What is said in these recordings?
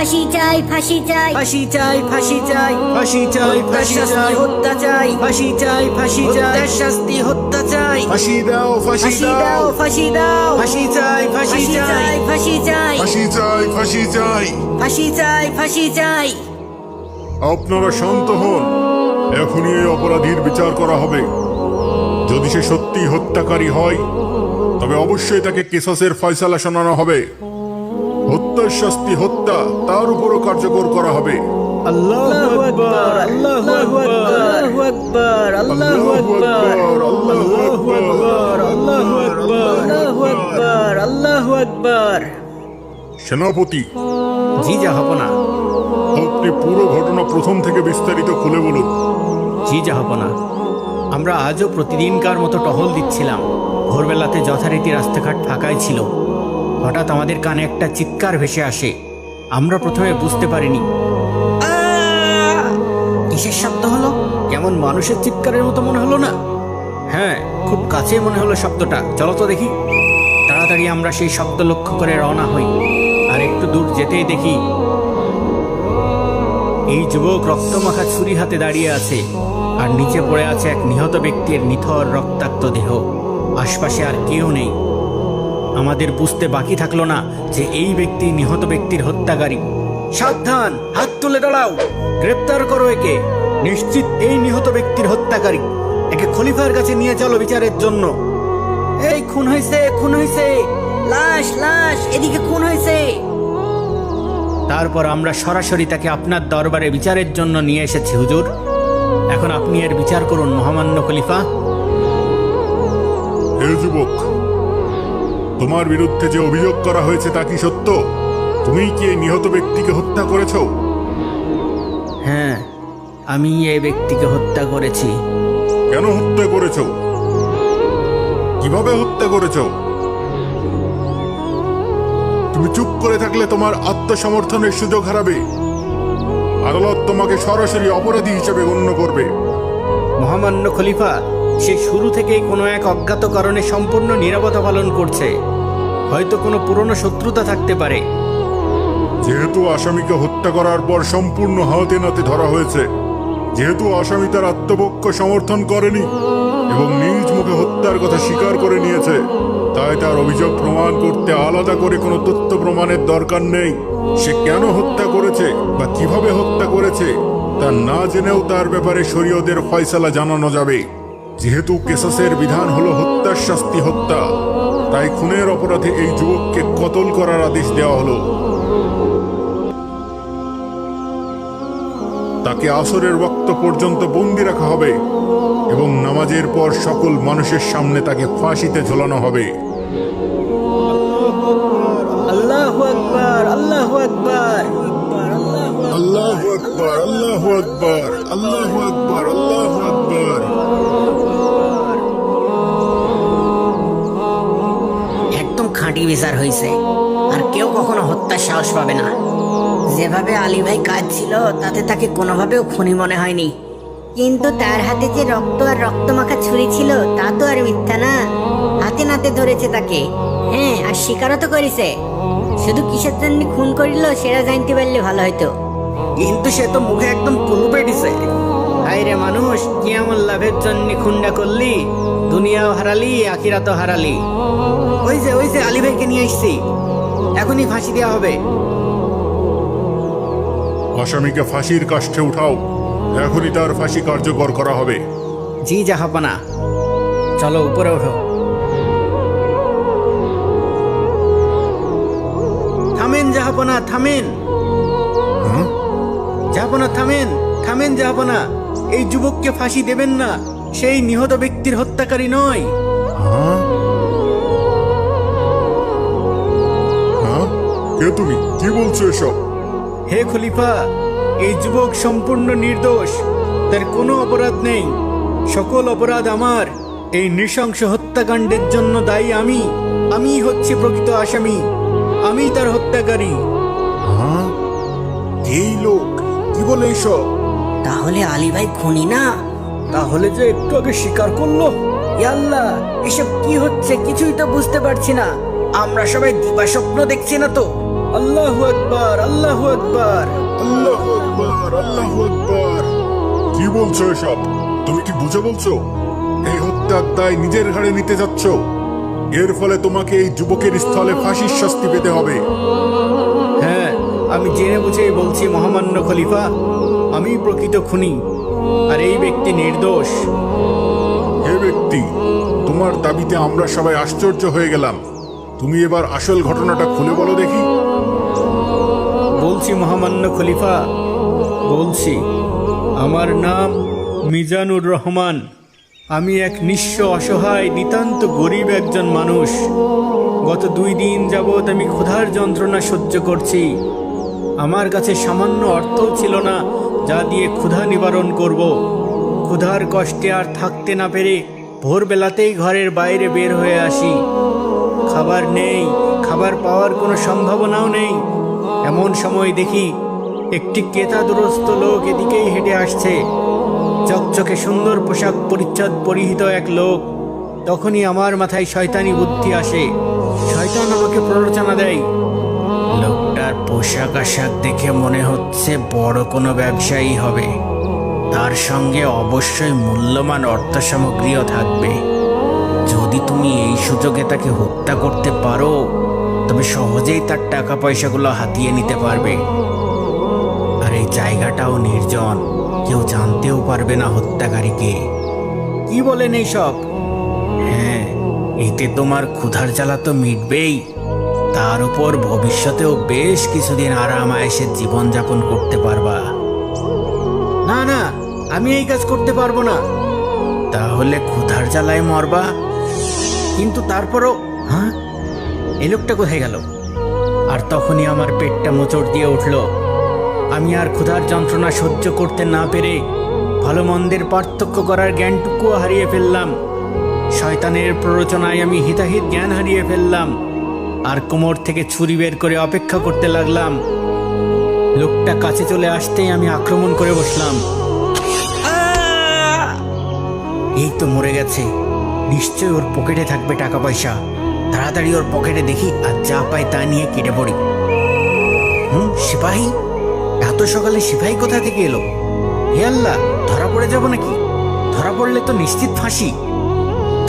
ফাঁসি চাই, ফাঁসি চাই, ফাঁসি চাই, ফাঁসি চাই, ফাঁসি চাই, ফাঁসি চাই, হত্যা চাই, ফাঁসি চাই, ফাঁসি চাই, শাস্তি হত্যা চাই, ফাঁসি দাও, ফাঁসি ফাঁসি দাও, দাও, ফাঁসি দাও, ফাঁসি চাই, ফাঁসি চাই, ফাঁসি চাই, ফাঁসি চাই, ফাঁসি চাই। ফাঁসি চাই, ফাঁসি চাই। আপনারা শান্ত হন, এখনই এই অপরাধীর বিচার করা হবে। যদি সে সত্যি হত্যাকারী হয় তবে অবশ্যই তাকে কিসাসের ফয়সালা শোনানো হবে। হত্যার শাস্তি হত্যা, তার উপরও কার্যকর করা হবে। আল্লাহু আকবার, আল্লাহু আকবার, আল্লাহু আকবার, আল্লাহু আকবার, আল্লাহু আকবার, আল্লাহু আকবার, আল্লাহু আকবার। সেনাপতি, জি জাহাপনা। আপনি পুরো ঘটনা প্রথম থেকে বিস্তারিত খুলে বলুন। জি জাহাপনা, আমরা আজও প্রতিদিনকার মতো টহল দিচ্ছিলাম। ভোরবেলাতে যথারীতি রাস্তাঘাট ফাঁকাই ছিল। হঠাৎ আমাদের কানে একটা চিৎকার ভেসে আসে। আমরা প্রথমে বুঝতে পারিনি কিসের শব্দ হলো? কেমন মানুষের চিৎকারের মতো মনে হলো না? হ্যাঁ, খুব কাছে মনে হলো শব্দটা। চলো তো দেখি। তাড়াতাড়ি আমরা সেই শব্দ লক্ষ্য করে রওনা হই। আর একটু দূর যেতেই দেখি এই যুবক রক্তমাখা ছুরি হাতে দাঁড়িয়ে আছে, আর নিচে পড়ে আছে এক নিহত ব্যক্তির নিথর রক্তাক্ত দেহ। আশপাশে আর কেউ নেই। আমাদের বুঝতে বাকি থাকলো না যে এই ব্যক্তি নিহত ব্যক্তির হত্যাকারী। সাবধান, হাত তুলে দাঁড়াও, গ্রেপ্তার করো একে। নিশ্চিত এই নিহত ব্যক্তির হত্যাকারী। একে খলিফার কাছে নিয়ে চলো বিচারের জন্য। এই খুন হয়েছে, খুন হয়েছে, লাশ, লাশ, এদিকে খুন হয়েছে। তারপর আমরা সরাসরি তাকে আপনার দরবারে বিচারের জন্য নিয়ে এসেছি হুজুর। এখন আপনি এর বিচার করুন মহামান্য খলিফা। হে যুবক, তোমার বিরুদ্ধে যে অভিযোগ করা হয়েছে তা কি সত্য? তুমি কি এই নিহত ব্যক্তিকে হত্যা করেছ? হ্যাঁ, আমি এই ব্যক্তিকে হত্যা করেছি। কেন হত্যা করেছ? কিভাবে হত্যা করেছ? তুমি চুপ করে থাকলে তোমার আত্মসমর্থনের সুযোগ হারাবে। আদালত তোমাকে সরাসরি অপরাধী হিসেবে গণ্য করবে। মহামান্য খলিফা, সে শুরু থেকেই কোনো এক অজ্ঞাত কারণে সম্পূর্ণ নীরবতা পালন করছে। হয়তো কোনো পুরনো শত্রুতা থাকতে পারে। যেহেতু আসামিকে হত্যা করার পর সম্পূর্ণ হাতে নাতে ধরা হয়েছে, যেহেতু আসামি তার আত্মপক্ষ সমর্থন করেনি এবং নিজ মুখে হত্যার কথা স্বীকার করে নিয়েছে, তাই তার অভিযোগ প্রমাণ করতে আলাদা করে কোনো তথ্য প্রমাণের দরকার নেই। সে কেন হত্যা করেছে বা কিভাবে হত্যা করেছে তা না জেনেও তার ব্যাপারে শরীয়তের ফয়সালা জানানো যাবে। যেহেতু কিসাসের বিধান হলো হত্যার শাস্তি হত্যা, তাই খুনের অপরাধে এই যুবককে কতল করার আদেশ দেওয়া হলো। তাকে আসরের ওয়াক্ত পর্যন্ত বন্দী রাখা হবে এবং নামাজের পর সকল মানুষের সামনে তাকে ফাঁসিতে ঝোলানো হবে। আল্লাহু আকবার, আল্লাহু আকবার, আল্লাহু আকবার, আল্লাহু আকবার, আল্লাহু আকবার, আল্লাহু আকবার। একদম খাঁটি বিচার হয়েছে। আর কেউ কখনো হত্যার সাহস পাবে না। যেভাবে আলী ভাই কাজ ছিল তাতে তাকে কোনোভাবেও খুনি মনে হয়নি। কিন্তু তার হাতে যে রক্ত আর রক্তমাখা ছুরি ছিল তা তো আর মিথ্যা না। হাতে নাতে ধরেছে তাকে। হ্যাঁ, আর স্বীকারও তো করেছে। শুধু কিসের জন্য খুন করিল সেটা জানতে পারলে ভালো হয়তো। কিন্তু সে তো মুখে একদম কুলুপে দিছে। হায় রে মানুষ, কি এমন লাভের জন্য খুনটা করলি? দুনিয়াও হারালি, আখিরাতও হারালি। ওই যে আলী ভাইকে নিয়ে এসছি, এখনই ফাঁসি দেওয়া হবে। আসামিকে ফাঁসির কাষ্ঠে উঠাও, এখনই তার ফাঁসি কার্যকর করা হবে। জি জাহাপনা, চলো উপরে ওঠো। থামেন জাহাপনা, থামেন। হ্যাঁ? জাহাপনা থামেন, থামেন জাহাপনা। এই যুবককে ফাঁসি দেবেন না। সেই নিহত ব্যক্তির হত্যাকারী নয়। হ্যাঁ? হ্যাঁ? কে তুমি? কি বলছো এসব? হে খলিফা, এই যুবক সম্পূর্ণ নির্দোষ। তার কোনো অপরাধ নেই। সকল অপরাধ আমার। এই নৃশংস হত্যাকাণ্ডের জন্য দায়ী আমি। আমিই হচ্ছি প্রকৃত আসামি। আমি তার হত্যাকারী। হ্যাঁ? এই লোক কি বলে এসব? তাহলে আলী ভাই খুনি না? তাহলে যে একটু আগে স্বীকার করলো। আল্লাহ, এসব কি হচ্ছে কিছুই তো বুঝতে পারছি না। আমরা সবাই দিবাস্বপ্ন দেখছি না তো? আল্লাহু আকবার, আল্লাহু আকবার। আল্লাহু আকবার, আল্লাহু আকবার। কি বলছো এসব? তুমি কি বুঝে বলছো? এই হত্যার দায় নিজের ঘাড়ে নিতে যাচ্ছ। এর ফলে তোমাকে এই যুবকের স্থলে ফাঁসির শাস্তি পেতে হবে। হ্যাঁ, আমি জেনে বুঝেই বলছি মহামান্য খলিফা, আমি প্রকৃত খুনি আর এই ব্যক্তি নির্দোষ। হে ব্যক্তি, তোমার দাবিতে আমরা সবাই আশ্চর্য হয়ে গেলাম। তুমি এবার আসল ঘটনাটা খুলে বলো দেখি। বলছি মহামান্য খলিফা, বলছি। আমার নাম মিজানুর রহমান। আমি এক নিঃস্ব, অসহায়, নিতান্ত গরিব একজন মানুষ। গত 2 দিন যাবৎ আমি ক্ষুধার যন্ত্রণা সহ্য করছি। আমার কাছে সামান্য অর্থও ছিল না যা দিয়ে ক্ষুধা নিবারণ করব। ক্ষুধার কষ্টে আর থাকতে না পেরে ভোরবেলাতেই ঘরের বাইরে বের হয়ে আসি। খাবার নেই, খাবার পাওয়ার কোনো সম্ভাবনাও নেই। এমন সময় দেখি একটি কেতাদুরস্ত লোক এদিকেই হেঁটে আসছে। চকচকে সুন্দর পোশাক পরিচ্ছদ পরিহিত এক লোক। তখনই আমার মাথায় শয়তানি বুদ্ধি আসে। শয়তান আমাকে প্ররোচনা দেয়, লোকটার পোশাক আশাক দেখে মনে হচ্ছে বড় কোনো ব্যবসায়ী হবে। তার সঙ্গে অবশ্যই মূল্যবান অর্থ সামগ্রীও থাকবে। যদি তুমি এই সুযোগে তাকে হত্যা করতে পারো তবে সহজেই তার টাকা পয়সাগুলো হাতিয়ে নিতে পারবে। আর এই জায়গাটাও নির্জন, কেউ জানতেও পারবে না হত্যাকারীকে। কি বলেন এইসব? হ্যাঁ, এতে তোমার ক্ষুধার জ্বালা তো মিটবেই, তার উপর ভবিষ্যতেও বেশ কিছুদিন আরাম আয়েসে জীবনযাপন করতে পারবা। না না, আমি এই কাজ করতে পারবো না। তাহলে ক্ষুধার জ্বালায় মরবা। কিন্তু তারপরও, হ্যাঁ, এই লোকটা কোথায় গেল? আর তখনই আমার পেটটা মোচড় দিয়ে উঠল। আমি আর ক্ষুধার যন্ত্রণা সহ্য করতে না পেরে ভালো মন্দের পার্থক্য করার জ্ঞানটুকুও হারিয়ে ফেললাম। শয়তানের প্ররোচনায় আমি হিতাহিত জ্ঞান হারিয়ে ফেললাম আর কোমর থেকে ছুরি বের করে অপেক্ষা করতে লাগলাম। লোকটা কাছে চলে আসতেই আমি আক্রমণ করে বসলাম। এই তো মরে গেছে, নিশ্চয় ওর পকেটে থাকবে টাকা পয়সা। তাড়াতাড়ি ওর পকেটে দেখি আর যা পাই তা নিয়ে কেটে পড়ি। সিপাহী? এত সকালে সিপাহী কোথা থেকে এলো? হে আল্লাহ, ধরা পড়ে যাব নাকি? ধরা পড়লে তো নিশ্চিত ফাঁসি।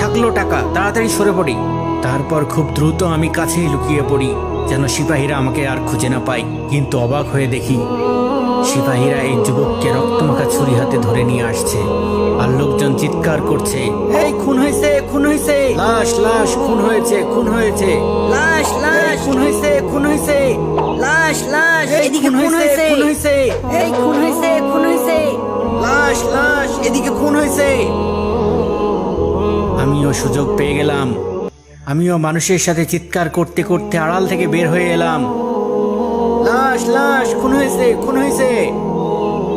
থাকলো টাকা, তাড়াতাড়ি সরে পড়ি। তারপর খুব দ্রুত আমি কাছেই লুকিয়ে পড়ি যেন সিপাহীরা আমাকে আর খুঁজে না পায়। কিন্তু অবাক হয়ে দেখি সিপাহীরা এই যুবককে রক্তমাখা ছুরি হাতে ধরে নিয়ে আসছে আর লোকজন চিৎকার করছে, এই খুন হয়েছে, খুন হয়েছে, লাশ লাশ, খুন হয়েছে, খুন হয়েছে, লাশ লাশ, খুন হয়েছে, খুন হয়েছে, লাশ লাশ, এই এদিকে খুন খুন হয়েছে, হয়েছে, খুন হয়েছে, এই খুন হয়েছে, খুন হয়েছে। লাশ লাশ, এদিকে খুন হয়েছে। আমিও সুযোগ পেয়ে গেলাম। আমিও মানুষের সাথে চিৎকার করতে করতে আড়াল থেকে বের হয়ে এলাম, লাশ লাশ, খুন হয়েছে, খুন হয়েছে।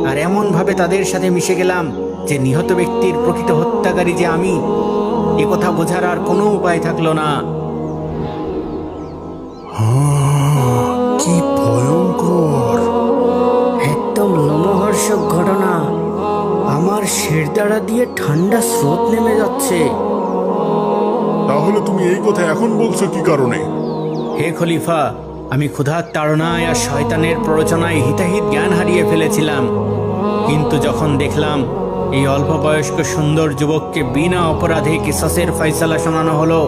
আর এমন ভাবে তাদের সাথে মিশে গেলাম যে নিহত ব্যক্তির প্রকৃত হত্যাকারী যে আমি, এ কথা বোঝার আর কোনো উপায় থাকলো না। কি ভয়ঙ্কর! একদম লোমহর্ষক ঘটনা। আমার শিরদাঁড়া দিয়ে ঠান্ডা স্রোত নেমে যাচ্ছে। তাহলে তুমি এই কথা এখন বলছো কি কারণে? হে খলিফা, আমি ক্ষুধার তাড়নায় আর শয়তানের প্ররোচনায় হিতাহিত জ্ঞান হারিয়ে ফেলেছিলাম। কিন্তু যখন দেখলাম এই অল্প বয়স্ক সুন্দর যুবককে বিনা অপরাধে কিসাসের ফয়সালা শোনানো হলো,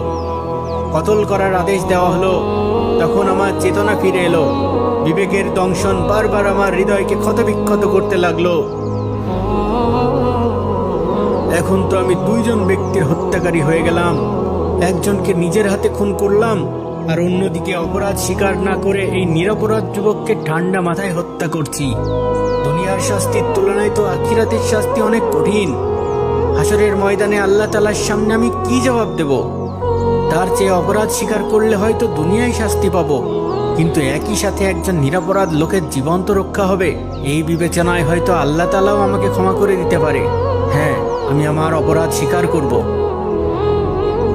কতল করার আদেশ দেওয়া হলো, তখন আমার চেতনা ফিরে এলো। বিবেকের দংশন বারবার আমার হৃদয়কে ক্ষতবিক্ষত করতে লাগলো। এখন তো আমি 2 জন ব্যক্তির হত্যাকারী হয়ে গেলাম। একজনকে নিজের হাতে খুন করলাম আর অন্যদিকে অপরাধ স্বীকার না করে এই নিরপরাধ যুবককে ঠান্ডা মাথায় হত্যা করছি। দুনিয়ার শাস্তির তুলনায় তো আখিরাতের শাস্তি অনেক কঠিন। হাসরের ময়দানে আল্লাহ তাআলার সামনে আমি কি জবাব দেব? তার চেয়ে অপরাধ স্বীকার করলে হয়তো দুনিয়ায় শাস্তি পাবো, কিন্তু একই সাথে একজন নিরপরাধ লোকের জীবন তো রক্ষা হবে। এই বিবেচনায় হয়তো আল্লাহ তাআলাও আমাকে ক্ষমা করে দিতে পারে। হ্যাঁ, আমি আমার অপরাধ স্বীকার করব।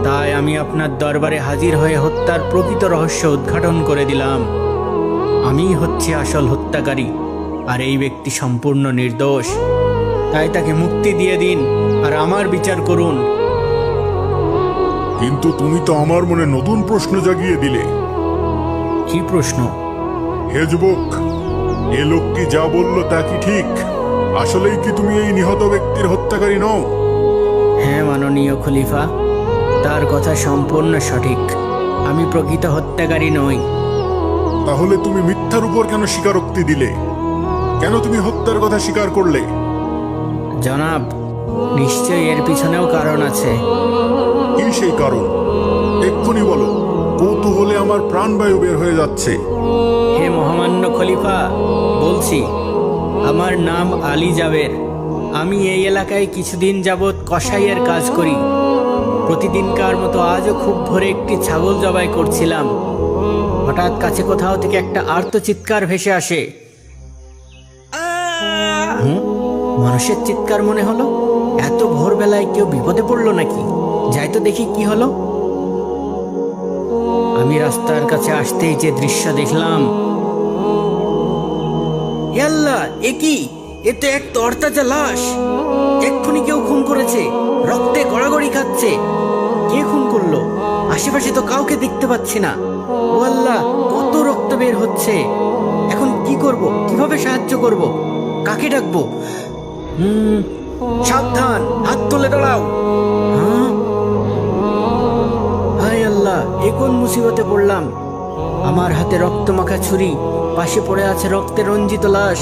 তাই আমি আপনার দরবারে হাজির হয়ে হত্যার প্রকৃত রহস্য উদ্ঘাটন করে দিলাম। আমি হচ্ছে আসল হত্যাকারী আর এই ব্যক্তি সম্পূর্ণ নির্দোষ। তাই তাকে মুক্তি দিয়ে দিন আর আমার বিচার করুন। কিন্তু তুমি তো আমার মনে নতুন প্রশ্ন জাগিয়ে দিলে। কি প্রশ্ন? হে যুবক, এ লোকটি যা বলল তা কি ঠিক? আসলেই কি তুমি এই নিহত ব্যক্তির হত্যাকারী নও? হ্যাঁ মাননীয় খলিফা, তার কথা সম্পূর্ণ সঠিক। আমি প্রকৃত হত্যাকারী নই। তাহলে তুমি মিথ্যার উপর কেন স্বীকারোক্তি দিলে? কেন তুমি হত্যার কথা স্বীকার করলে? জনাব, নিশ্চয়ই এর পিছনেও কারণ আছে। কি সেই কারণ? এক্ষুনি বলো, কৌতূহলে আমার প্রাণবায়ু বের হয়ে যাচ্ছে। হে মহামান্য খলিফা, বলছি, আমার নাম আলী জাবের। আমি এই এলাকায় কিছুদিন যাবৎ কসাইয়ের কাজ করি। প্রতিদিনকার মতো আজও খুব ভোরে একটি ছাগল জবাই করছিলাম। হঠাৎ কাছে কোথাও থেকে একটা আর্তচিৎকার ভেসে আসে। মানুষের চিৎকার মনে হলো। এত ভোরবেলায় কেউ বিপদে পড়লো নাকি? যাই তো দেখি কি হলো। আমি রাস্তার কাছে আসতেই যে দৃশ্য দেখলাম, হে আল্লাহ, এ কি? এ তো এক তরতাজা লাশ। এক্ষুনি কেউ খুন করেছে, রক্তে গড়াগড়ি খাচ্ছে। কে খুন করলো? আশেপাশে তো কাউকে দেখতে পাচ্ছি না। ও আল্লাহ, কত রক্ত বের হচ্ছে। এখন কি করব? কিভাবে সাহায্য করব? কাকে ডাকবো? সাবধান, হাত তুলে দাঁড়াও। হ্যাঁ, হায় আল্লাহ, এ কোন মুসিবতে পড়লাম? আমার হাতে রক্তমাখা ছুরি, পাশে পড়ে আছে রক্তে রঞ্জিত লাশ।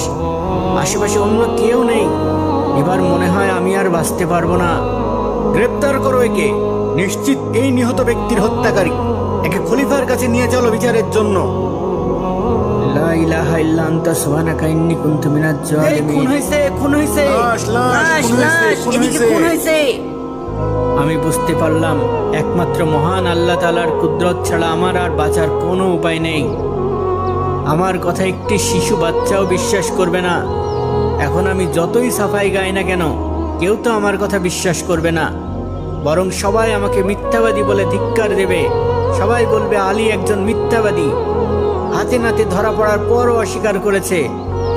আশেপাশে অন্য কেউ নেই। এবার মনে হয় আমি আর বাঁচতে পারবো না। গ্রেপ্তার করো একে। নিশ্চিত এই নিহত ব্যক্তির হত্যাকারী। একে খলিফার কাছে নিয়ে চলো বিচারের জন্য। লা ইলাহা ইল্লা আনতা সুবহানাকা ইন্নী কুনতু মিনাজ জালিমিন। খুন হইছে, খুন হইছে। লাশ, লাশ, খুন হইছে, খুন এদিকে হইছে। খুন হয়েছে। আমি বুঝতে পারলাম একমাত্র মহান আল্লাহ তাআলার কুদরত ছাড়া আমার আর বাঁচার কোনো উপায় নেই। আমার কথা একটি শিশু বাচ্চাও বিশ্বাস করবে না। এখন আমি যতই সাফাই গাই না কেন, কেউ তো আমার কথা বিশ্বাস করবে না। বরং সবাই আমাকে মিথ্যাবাদী বলে ধিক্কার দেবে। সবাই বলবে আলী একজন মিথ্যাবাদী। হাতে নাতে ধরা পড়ার পরও অস্বীকার করেছে।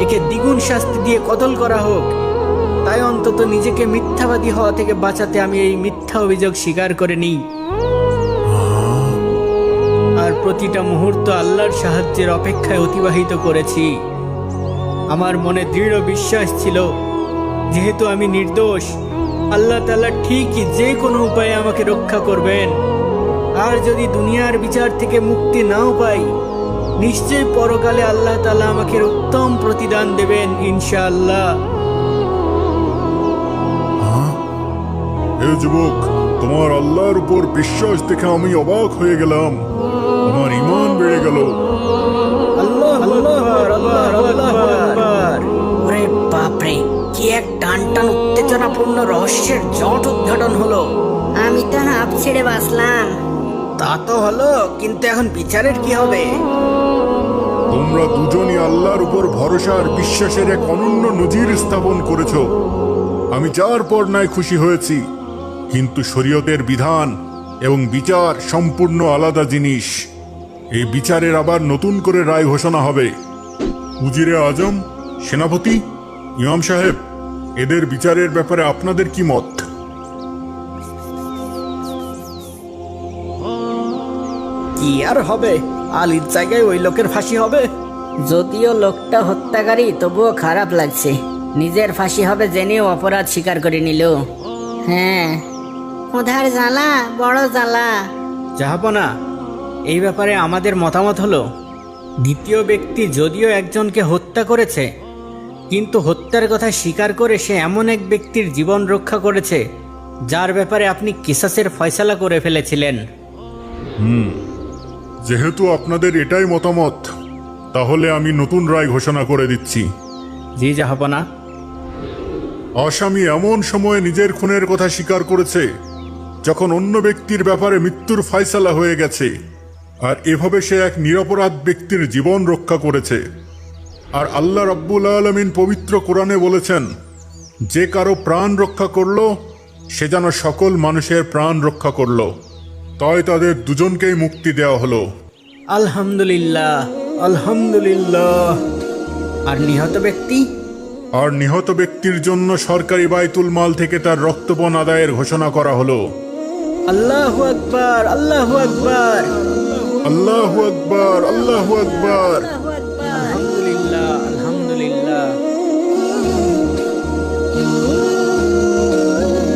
একে দ্বিগুণ শাস্তি দিয়ে কতল করা হোক। তাই অন্তত নিজেকে মিথ্যাবাদী হওয়া থেকে বাঁচাতে আমি এই মিথ্যা অভিযোগ স্বীকার করে নিই। আর প্রতিটা মুহূর্ত আল্লাহর সাহায্যের অপেক্ষায় অতিবাহিত করেছি। আমার মনে দৃঢ় বিশ্বাস ছিল, যেহেতু আমি নির্দোষ, আল্লাহ তাআলা ঠিকই যে কোনো উপায়ে আমাকে রক্ষা করবেন। আর যদি দুনিয়ার বিচার থেকে মুক্তি নাও পাই, নিশ্চয়ই পরকালে আল্লাহ তাআলা আমাকে উত্তম প্রতিদান দেবেন ইনশাআল্লাহ। হে যুবক, তোমার আল্লাহর উপর বিশ্বাস দেখে আমি অবাক হয়ে গেলাম। আমার ঈমান বেড়ে গেল। আল্লাহু আকবার, আল্লাহু আকবার। ওরে বাপরে, কি এক টান টান উত্তেজনাপূর্ণ রহস্যের জট উদ্ঘাটন হলো। আমি তো হাঁপ ছেড়ে বাঁচলাম। তা তো হলো, কিন্তু এখন বিচারের কি হবে? তোমরা দুজনই আল্লাহর উপর ভরসা আর বিশ্বাসের এক অনন্য নজির স্থাপন করেছ। আমি যার পর নাই খুশি হয়েছি। কিন্তু শরীয়তের বিধান এবং বিচার সম্পূর্ণ আলাদা জিনিস। এই বিচারের আবার নতুন করে রায় ঘোষণা হবে। উজিরে আজম, সেনাপতি, ইমাম সাহেব, এদের বিচারের ব্যাপারে আপনাদের কি মত? কি আর হবে? আলীর জায়গায় ওই লোকের ফাঁসি হবে। যদিও লোকটা হত্যাকারী, তবুও খারাপ লাগছে। নিজের ফাঁসি হবে জেনেও অপরাধ স্বীকার করে নিল। হ্যাঁ, ক্ষুধার জ্বালা বড় জ্বালা। জাহাপনা, এই ব্যাপারে আমাদের মতামত হলো, দ্বিতীয় ব্যক্তি যদিও একজনকে হত্যা করেছে, কিন্তু হত্যার কথা স্বীকার করে সে এমন এক ব্যক্তির জীবন রক্ষা করেছে যার ব্যাপারে আপনি কিসাসের ফয়সালা করে ফেলেছিলেন। যেহেতু আপনাদের এটাই মতামত, তাহলে আমি নতুন রায় ঘোষণা করে দিচ্ছি। জি জাহাপনা। আসামি এমন সময়ে নিজের খুনের কথা স্বীকার করেছে যখন অন্য ব্যক্তির ব্যাপারে মৃত্যুর ফয়সালা হয়ে গেছে, আর এভাবে সে এক নিরপরাধ ব্যক্তির জীবন রক্ষা করেছে। আর আল্লাহ রাব্বুল আলামিন পবিত্র কোরআনে বলেছেন, যে কারো প্রাণ রক্ষা করলো সে যেন সকল মানুষের প্রাণ রক্ষা করলো। তাই তাদের দুজনকেই মুক্তি দেওয়া হলো। আলহামদুলিল্লাহ, আলহামদুলিল্লাহ। আর নিহত ব্যক্তি? আর নিহত ব্যক্তির জন্য সরকারি বাইতুল মাল থেকে তার রক্তপণ আদায়ের ঘোষণা করা হলো। আল্লাহু আকবার, আল্লাহু আকবার। আল্লাহু আকবার, আল্লাহু আকবার।